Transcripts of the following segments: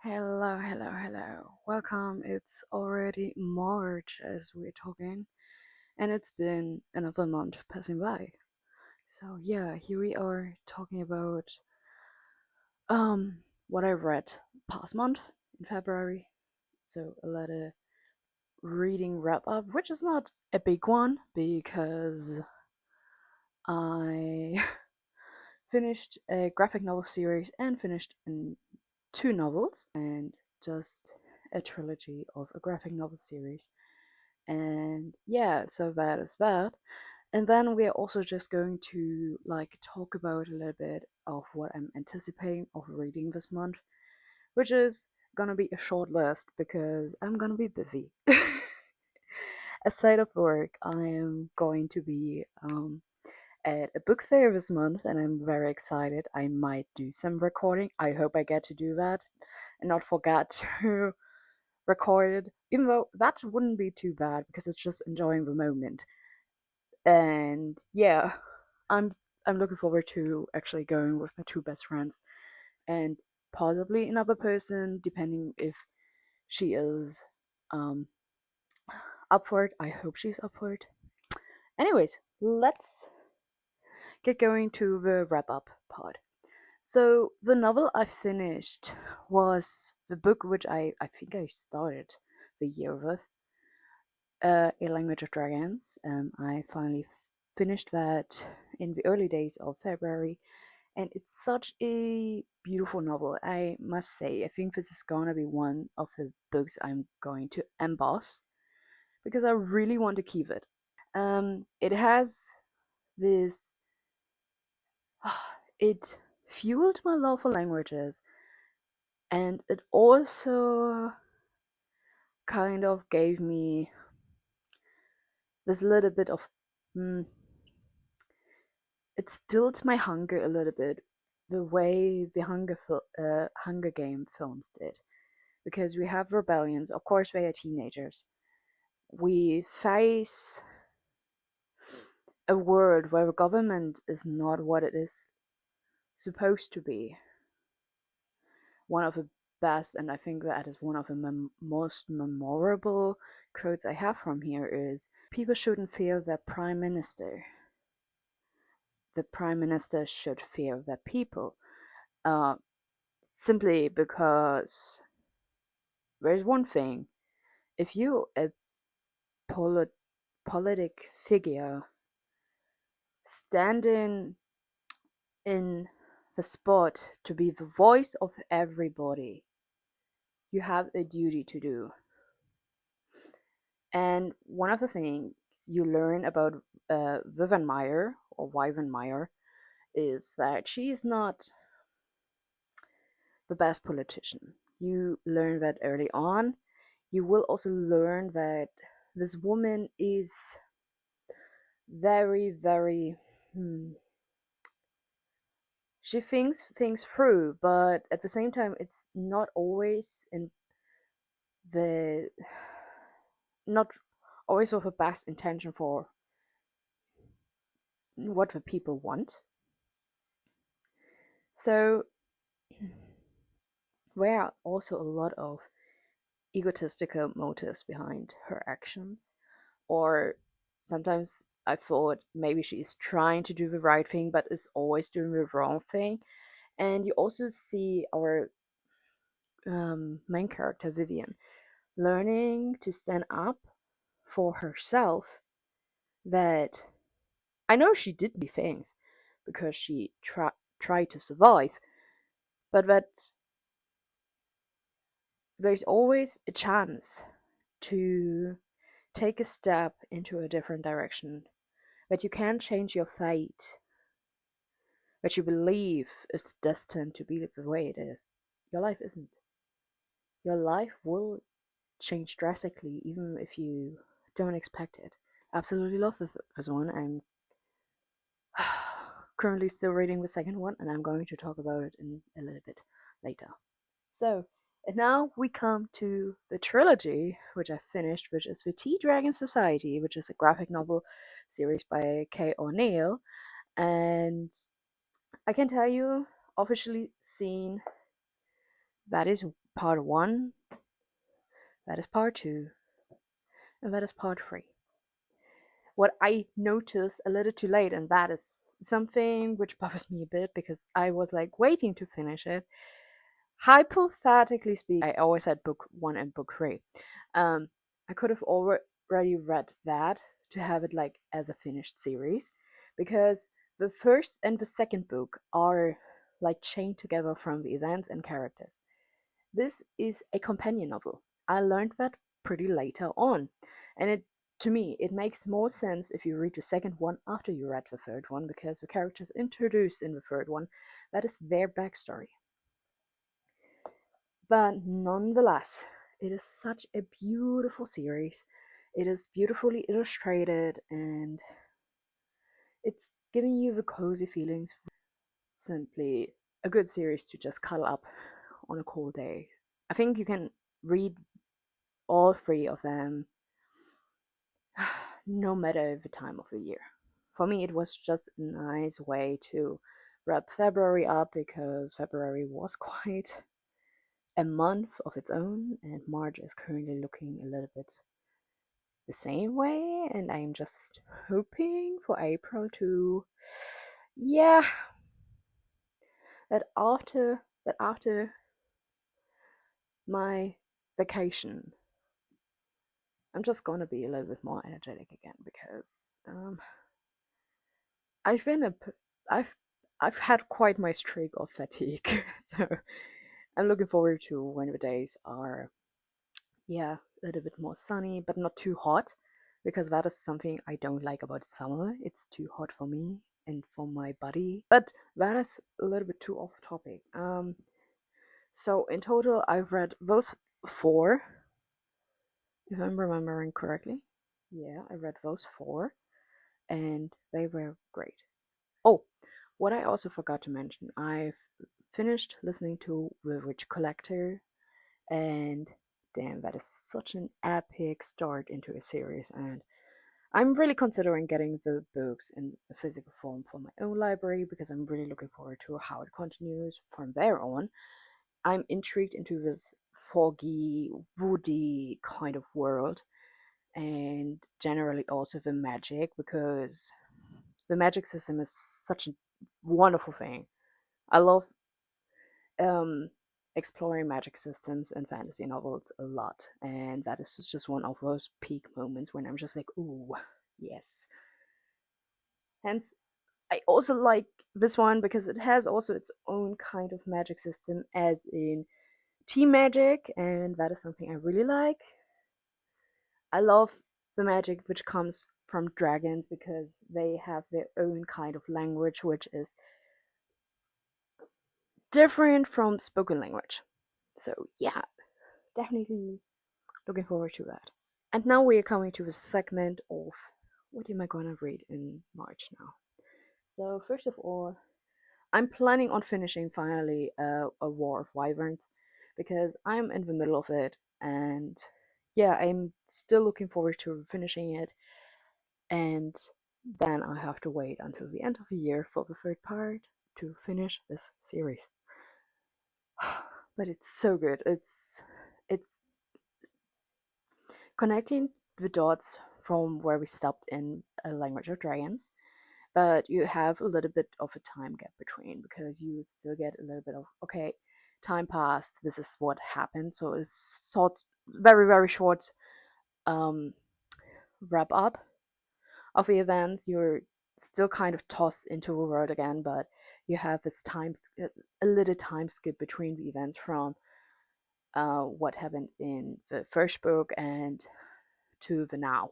Hello, hello, hello. Welcome. It's already March as we're talking, and it's been another month passing by. So yeah, here we are talking about what I read past month in February. So a lot of reading wrap up, which is not a big one because I finished a graphic novel series and finished two novels and just a trilogy of a graphic novel series. And yeah, so that is that. And then we are also just going to talk about a little bit of what I'm anticipating of reading this month, which is gonna be a short list because I'm gonna be busy. Aside of work, I am going to be at a book fair this month, and I'm very excited. I might do some recording. I hope I get to do that and not forget to record it, even though that wouldn't be too bad because it's just enjoying the moment. And yeah, I'm I'm looking forward to actually going with my two best friends and possibly another person, depending if she is um upward. I hope she's upward. Anyways, let's get going to the wrap up part. So the novel I finished was the book which I think I started the year with, A Language of Dragons. I finally finished that in the early days of February, and it's such a beautiful novel. I must say, I think this is gonna be one of the books I'm going to emboss because I really want to keep it. It has this. It fueled my love for languages, and it also kind of gave me this little bit of. Mm, it stilled my hunger a little bit, the way the Hunger Game films did, because we have rebellions. Of course, they are teenagers. We face a world where the government is not what it is supposed to be. One of the best, and I think that is one of the most memorable quotes I have from here is, people shouldn't fear their prime minister. The prime minister should fear their people. Uh, Simply because there's one thing. If you a polit- politic figure standing in the spot to be the voice of everybody, you have a duty to do. And one of the things you learn about Vivian Meyer or Wyvern Meyer is that she is not the best politician. You learn that early on. You will also learn that this woman is very, very. She thinks things through, but at the same time, it's not always in the not always with the best intention for what the people want. So there are also a lot of egotistical motives behind her actions, or sometimes I thought maybe she's trying to do the right thing but is always doing the wrong thing. And you also see our main character Vivian learning to stand up for herself, that I know she did things because she tried to survive, but that there's always a chance to take a step into a different direction, that you can change your fate, that you believe is destined to be the way it is. Your life isn't. Your life will change drastically even if you don't expect it. Absolutely love this one. I'm currently still reading the second one, and I'm going to talk about it in a little bit later. So, and now we come to the trilogy, which I finished, which is the Tea Dragon Society, which is a graphic novel series by Kay O'Neill. And I can tell you, officially seen, that is part 1, that is part 2, and that is part 3. What I noticed a little too late, and that is something which bothers me a bit because I was like waiting to finish it. Hypothetically speaking, I always had book 1 and book 3. I could have already read that to have it like as a finished series, because the first and the second book are like chained together from the events and characters. This is a companion novel. I learned that pretty later on, and to me it makes more sense if you read the second one after you read the third one, because the characters introduced in the third one, that is their backstory. But nonetheless, it is such a beautiful series. It is beautifully illustrated, and it's giving you the cozy feelings. Simply a good series to just cuddle up on a cold day. I think you can read all 3 of them no matter the time of the year. For me, it was just a nice way to wrap February up, because February was quite a month of its own, and March is currently looking a little bit the same way, and I'm just hoping for April to, yeah, that after my vacation, I'm just gonna be a little bit more energetic again, because I've been a I've I've had quite my streak of fatigue, so I'm looking forward to when the days are, yeah, a little bit more sunny, but not too hot, because that is something I don't like about summer. It's too hot for me and for my body. But that is a little bit too off topic. So in total, I've read those 4, if I'm remembering correctly. Yeah, I read those 4, and they were great. Oh, what I also forgot to mention, I've finished listening to The Witch Collector, and damn, that is such an epic start into a series, and I'm really considering getting the books in a physical form for my own library, because I'm really looking forward to how it continues from there on. I'm intrigued into this foggy, woody kind of world, and generally also the magic, because the magic system is such a wonderful thing. I love um, exploring magic systems in fantasy novels a lot, and that is just one of those peak moments when I'm just like, ooh, yes. Hence, I also like this one because it has also its own kind of magic system, as in team magic, and that is something I really like. I love the magic which comes from dragons, because they have their own kind of language which is different from spoken language. So, yeah, definitely looking forward to that. And now we are coming to a segment of what am I gonna read in March now. So, first of all, I'm planning on finishing finally a War of Wyverns, because I'm in the middle of it, and yeah, I'm still looking forward to finishing it, and then I have to wait until the end of the year for the third part to finish this series. But it's so good. It's connecting the dots from where we stopped in A Language of Dragons, but you have a little bit of a time gap between, because you still get a little bit of, okay, time passed, this is what happened. So it's sort very very short um wrap up of the events. You're still kind of tossed into the world again, but you have this a little time skip between the events from what happened in the first book and to the now.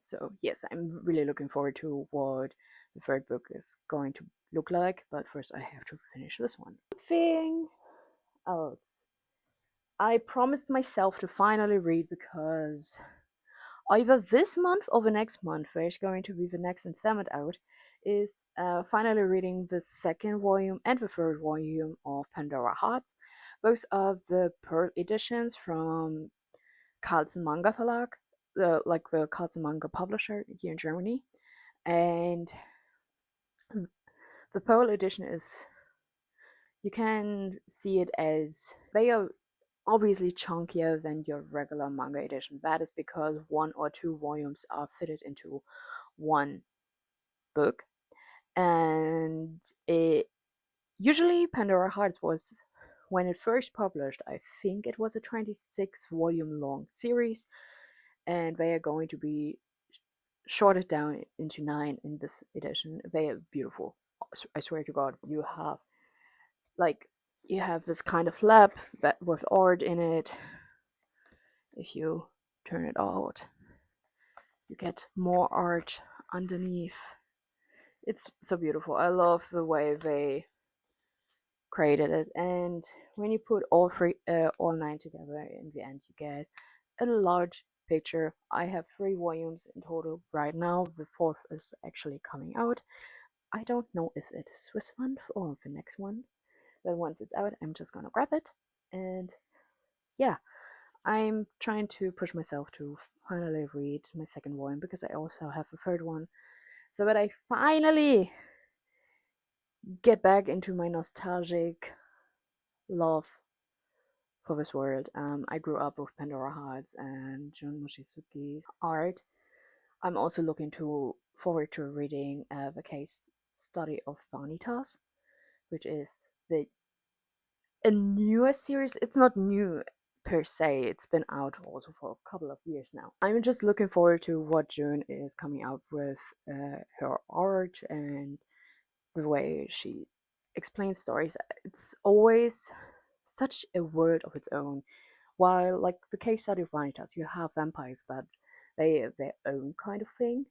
So yes, I'm really looking forward to what the third book is going to look like, but first I have to finish this one. Thing else, I promised myself to finally read, because either this month or the next month, there's going to be the next installment out, is finally reading the second volume and the third volume of Pandora Hearts. Both are the Pearl editions from Carlsen Manga Verlag, the Carlsen Manga publisher here in Germany. And the Pearl edition is, you can see it as, they are obviously chunkier than your regular manga edition. That is because one or two volumes are fitted into one book, and it usually Pandora Hearts was, when it first published, I think it was a 26 volume long series, and they are going to be shorted down into 9 in this edition. They are beautiful. I swear to God, like you have this kind of flap that with art in it. If you turn it out, you get more art underneath. It's so beautiful. I love the way they created it, and when you put all 9 together, in the end you get a large picture. I have 3 volumes in total right now. The fourth is actually coming out. I don't know if it is this month or the next one, but once it's out, I'm just gonna grab it. And yeah, I'm trying to push myself to finally read my second volume because I also have a third one, so that I finally get back into my nostalgic love for this world. I grew up with Pandora Hearts and Jun Mochizuki's art. I'm also looking forward to reading the case study of Vanitas, which is a newer series. It's not new per se. It's been out also for a couple of years now. I'm just looking forward to what June is coming out with her art and the way she explains stories. It's always such a world of its own. While, like the case study of Vanitas, you have vampires, but they have their own kind of thing.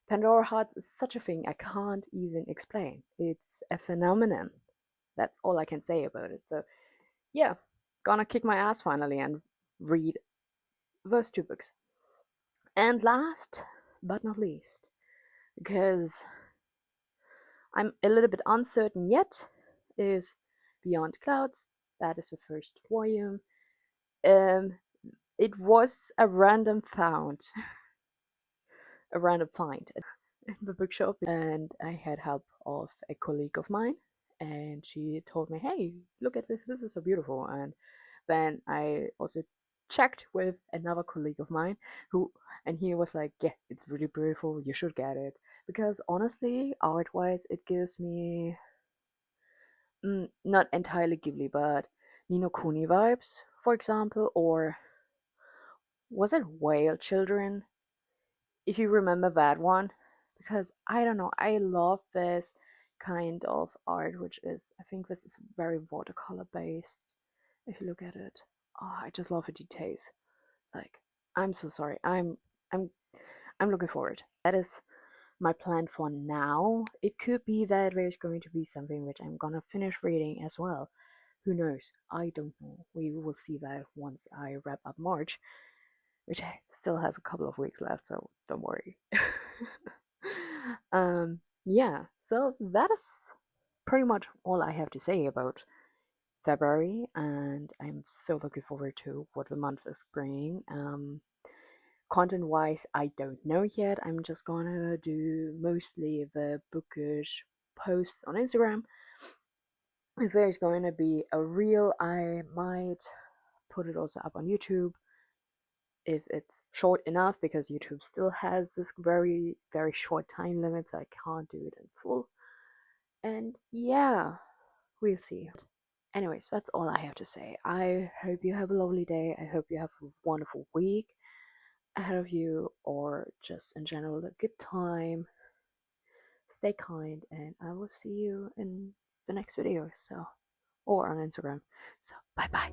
Pandora Hearts is such a thing I can't even explain. It's a phenomenon. That's all I can say about it. So, yeah, gonna kick my ass finally and read those 2 books. And last but not least, because I'm a little bit uncertain yet, is Beyond Clouds. That is the first volume. Um, it was a random find in the bookshop, and I had help of a colleague of mine, and she told me, "Hey, look at this! This is so beautiful." And then I also checked with another colleague of mine and he was like, "Yeah, it's really beautiful. You should get it." Because honestly, art-wise, it gives me not entirely Ghibli, but Nino Kuni vibes, for example, or was it Whale Children? If you remember that one, because I don't know, I love this kind of art, which is, I think this is very watercolor based. If you look at it, oh, I just love the details. Like, I'm so sorry. I'm I'm looking forward. That is my plan for now. It could be that there's going to be something which I'm gonna finish reading as well. Who knows? I don't know. We will see that once I wrap up March, which still has a couple of weeks left, so don't worry. Yeah, so that is pretty much all I have to say about February, and I'm so looking forward to what the month is bringing. Content wise, I don't know yet. I'm just gonna do mostly the bookish posts on Instagram. If there's going to be a reel, I might put it also up on YouTube if it's short enough, because YouTube still has this very, very short time limit, so I can't do it in full. And yeah, we'll see. Anyways, that's all I have to say. I hope you have a lovely day. I hope you have a wonderful week ahead of you, or just in general, a good time. Stay kind, and I will see you in the next video. So, or on Instagram. So, bye bye.